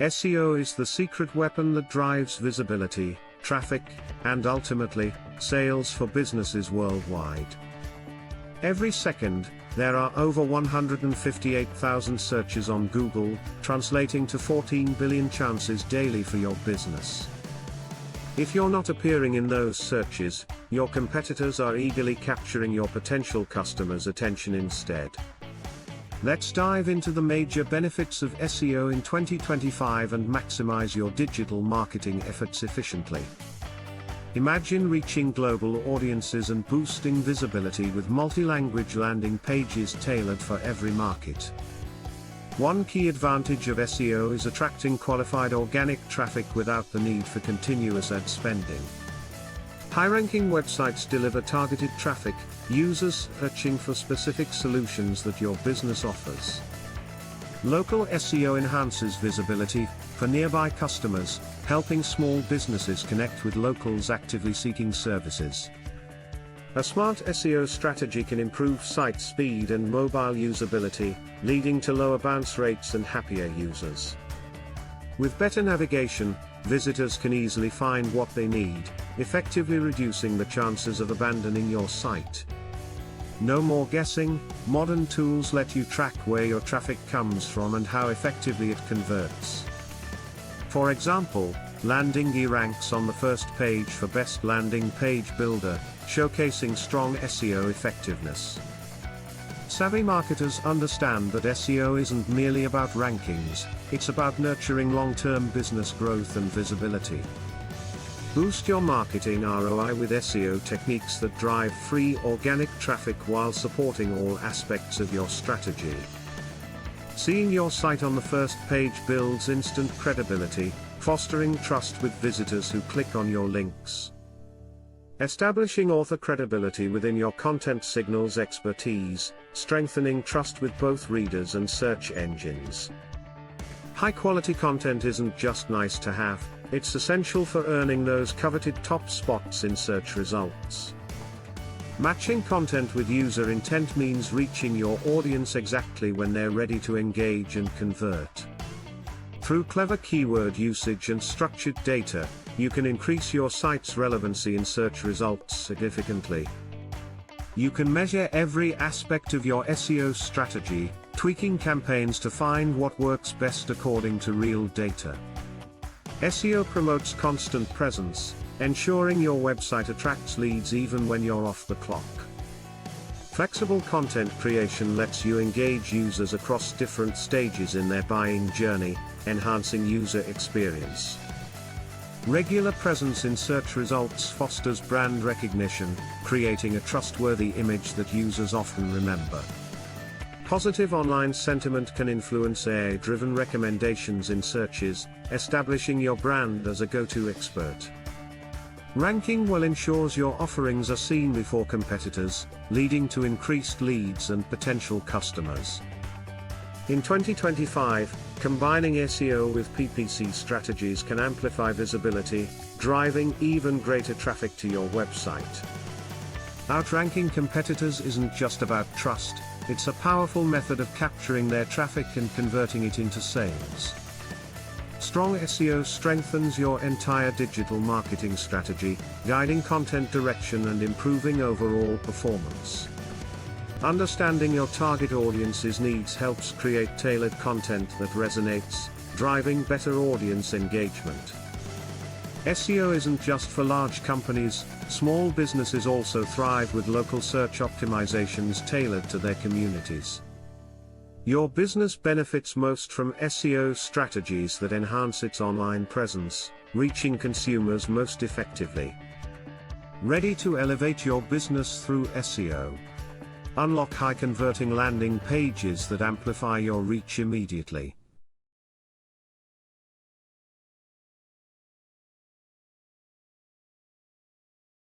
SEO is the secret weapon that drives visibility, traffic, and ultimately, sales for businesses worldwide. Every second, there are over 158,000 searches on Google, translating to 14 billion chances daily for your business. If you're not appearing in those searches, your competitors are eagerly capturing your potential customers' attention instead. Let's dive into the major benefits of SEO in 2025 and maximize your digital marketing efforts efficiently. Imagine reaching global audiences and boosting visibility with multi-language landing pages tailored for every market. One key advantage of SEO is attracting qualified organic traffic without the need for continuous ad spending. High-ranking websites deliver targeted traffic, users searching for specific solutions that your business offers. Local SEO enhances visibility for nearby customers, helping small businesses connect with locals actively seeking services. A smart SEO strategy can improve site speed and mobile usability, leading to lower bounce rates and happier users. With better navigation, visitors can easily find what they need, effectively reducing the chances of abandoning your site. No more guessing, modern tools let you track where your traffic comes from and how effectively it converts. For example, Landingy ranks on the first page for Best Landing Page Builder, showcasing strong SEO effectiveness. Savvy marketers understand that SEO isn't merely about rankings, it's about nurturing long-term business growth and visibility. Boost your marketing ROI with SEO techniques that drive free organic traffic while supporting all aspects of your strategy. Seeing your site on the first page builds instant credibility, fostering trust with visitors who click on your links. Establishing author credibility within your content signals expertise, strengthening trust with both readers and search engines. High-quality content isn't just nice to have, it's essential for earning those coveted top spots in search results. Matching content with user intent means reaching your audience exactly when they're ready to engage and convert. Through clever keyword usage and structured data, you can increase your site's relevancy in search results significantly. You can measure every aspect of your SEO strategy, tweaking campaigns to find what works best according to real data. SEO promotes constant presence, ensuring your website attracts leads even when you're off the clock. Flexible content creation lets you engage users across different stages in their buying journey, enhancing user experience. Regular presence in search results fosters brand recognition, creating a trustworthy image that users often remember. Positive online sentiment can influence AI-driven recommendations in searches, establishing your brand as a go-to expert. Ranking well ensures your offerings are seen before competitors, leading to increased leads and potential customers. In 2025, combining SEO with PPC strategies can amplify visibility, driving even greater traffic to your website. Outranking competitors isn't just about trust, it's a powerful method of capturing their traffic and converting it into sales. Strong SEO strengthens your entire digital marketing strategy, guiding content direction and improving overall performance. Understanding your target audience's needs helps create tailored content that resonates, driving better audience engagement. SEO isn't just for large companies, small businesses also thrive with local search optimizations tailored to their communities. Your business benefits most from SEO strategies that enhance its online presence, reaching consumers most effectively. Ready to elevate your business through SEO? Unlock high-converting landing pages that amplify your reach immediately.